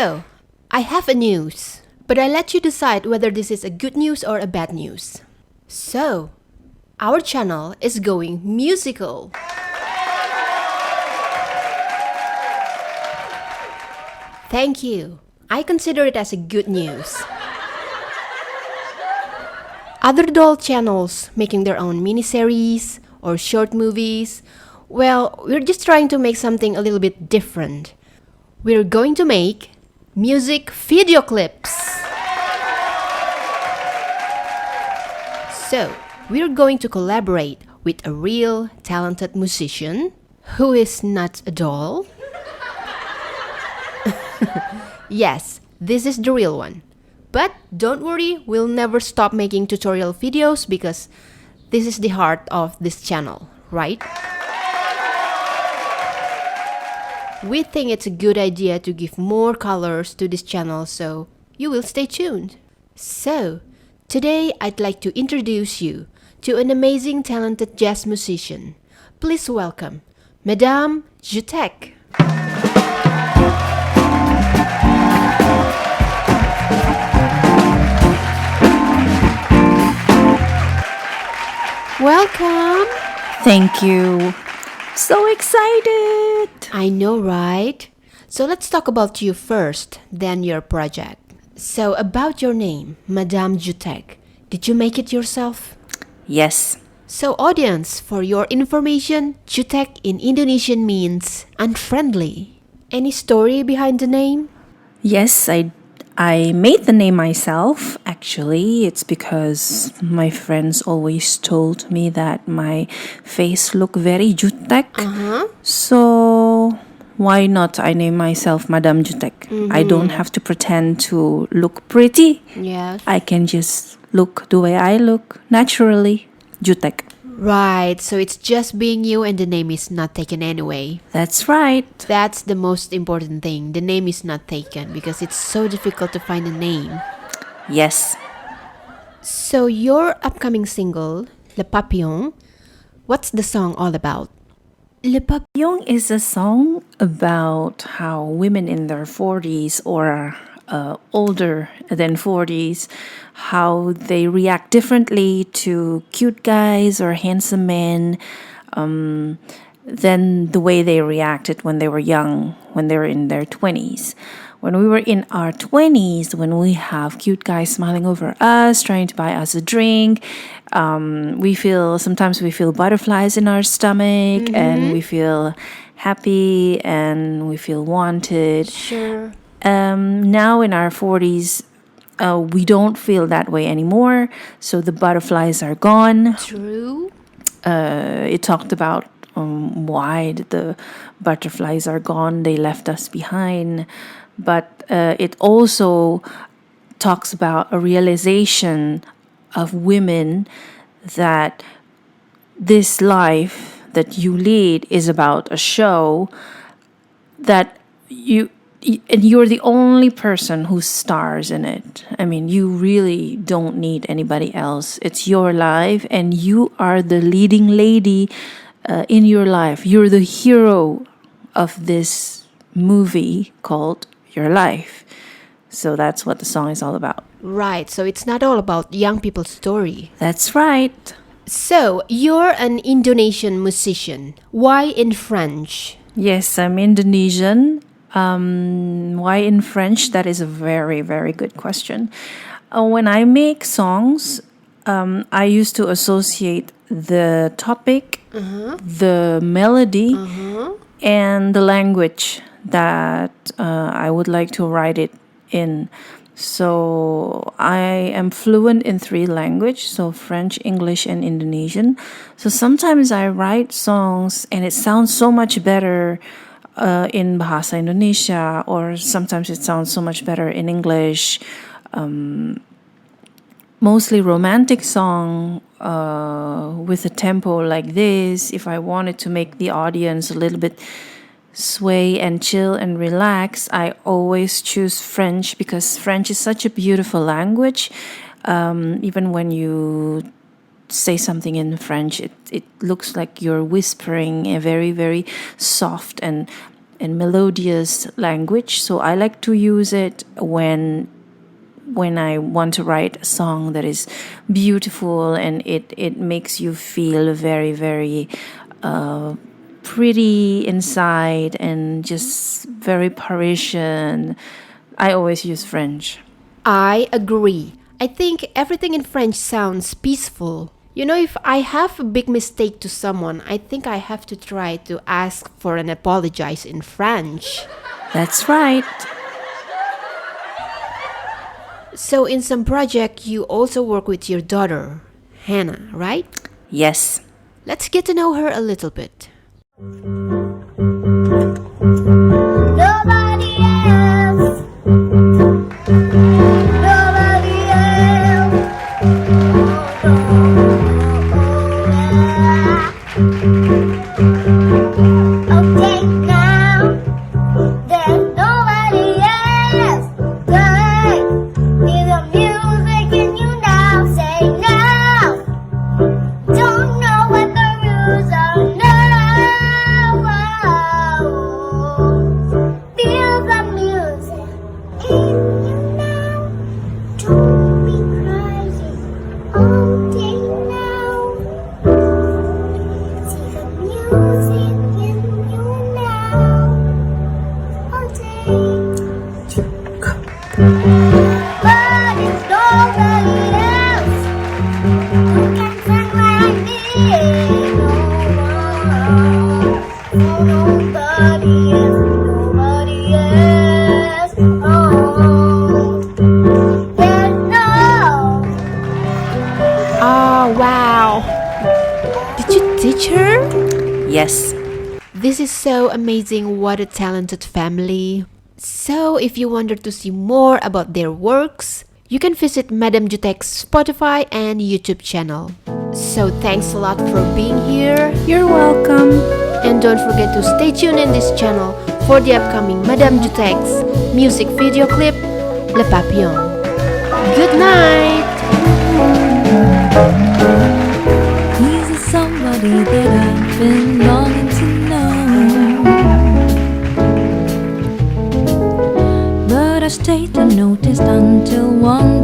So, I have a news, but I let you decide whether this is a good news or a bad news. So, our channel is going musical. Thank you. I consider it as a good news. Other doll channels making their own miniseries or short movies, well, we're just trying to make something a little bit different. We're going to make music video clips. So, we're going to collaborate with a real talented musician who is not a doll. Yes, this is the real one. But don't worry, we'll never stop making tutorial videos because this is the heart of this channel, right? We think it's a good idea to give more colors to this channel, so you will stay tuned. So, today I'd like to introduce you to an amazing talented jazz musician. Please welcome Madame Juteq. Welcome! Thank you. So excited! I know, right? So let's talk about you first, then your project. So about your name, Madame Juteq. Did you make it yourself? Yes. So audience, for your information, Juteq in Indonesian means unfriendly. Any story behind the name? Yes, I made the name myself. Actually, it's because my friends always told me that my face looked very Juteq. So why not I name myself Madame Juteq? I don't have to pretend to look pretty. Yes. I can just look the way I look naturally. Juteq. Right, so it's just being you and the name is not taken anyway. That's right. That's the most important thing. The name is not taken because it's so difficult to find a name. Yes. So your upcoming single, Le Papillon, what's the song all about? Le Papillon is a song about how women in their 40s or older than 40s, how they react differently to cute guys or handsome men than the way they reacted when they were young, when they were in their 20s. When we were in our 20s, when we have cute guys smiling over us, trying to buy us a drink, sometimes we feel butterflies in our stomach and we feel happy and we feel wanted. Sure. Now in our 40s, we don't feel that way anymore. So the butterflies are gone. True. It talked about why the butterflies are gone. They left us behind. But it also talks about a realization of women that this life that you lead is about a show that you're the only person who stars in it. I mean, you really don't need anybody else. It's your life and you are the leading lady in your life. You're the hero of this movie called Your Life. So that's what the song is all about. Right, so it's not all about young people's story. That's right. So, you're an Indonesian musician. Why in French? Yes, I'm Indonesian. Why in French? That is a very, very good question. When I make songs, I used to associate the topic, the melody, and the language that I would like to write it in. So I am fluent in 3 languages, so French, English, and Indonesian. So sometimes I write songs and it sounds so much better in Bahasa Indonesia, or sometimes it sounds so much better in English. Mostly romantic song with a tempo like this. If I wanted to make the audience a little bit sway and chill and relax, I always choose French because French is such a beautiful language. Even when you say something in French, it looks like you're whispering a very, very soft and and melodious language. So I like to use it when I want to write a song that is beautiful and it makes you feel very, very pretty inside and just very Parisian. I always use French. I agree. I think everything in French sounds peaceful. You know, if I have a big mistake to someone, I think I have to try to ask for an apologize in French. That's right. So in some project, you also work with your daughter, Hannah, right? Yes. Let's get to know her a little bit. Nobody else. Nobody else. Okay, now there's nobody else. Good. Hear the music and you now say now. Don't know what the rules are now. Feel the music in you now. Don't be crying all day now. See the music in you now. All day. But it's nobody else who can sing like me. No, nobody else, nobody else. Oh, there's no. Oh, wow. Did you teach her? Yes. This is so amazing. What a talented family. So, if you wanted to see more about their works, you can visit Madame Juteq's Spotify and YouTube channel. So, thanks a lot for being here. You're welcome. And don't forget to stay tuned in this channel for the upcoming Madame Juteq's music video clip, Le Papillon. Good night! He's a somebody that I've been longing to know, but I stayed unnoticed until one